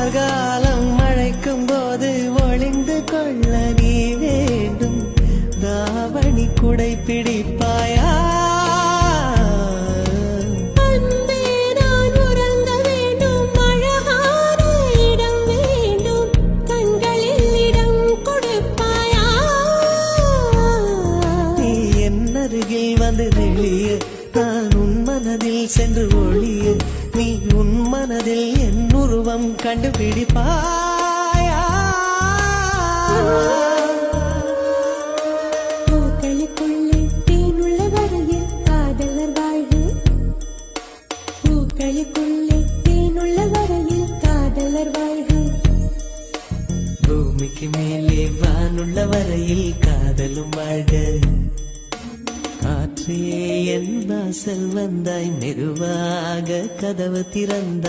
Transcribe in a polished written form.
கார்காலம் மழைக்கும் போது ஒளிந்து கொள்ள நீ வேண்டும். தாவணி குடை பிடிப்பாயா? வந்து நெளிய நான் உன் மனதில் சென்று ஒளிய நீ உன் மனதில் என் உருவம் கண்டுபிடிப்பாயா? பூக்களுக்குள்ளே தேனுள்ள வரையில் காதலர் வாழ்வு. பூக்களுக்குள்ளே தேனுள்ள வரையில் காதலர் வாழ்வு. பூமிக்கு மேலே வானுள்ள வரையில் காதலும் வாழ்க. காற்றே என் வாசல் வந்தாய் மெதுவாக கதவு திறந்தாய்.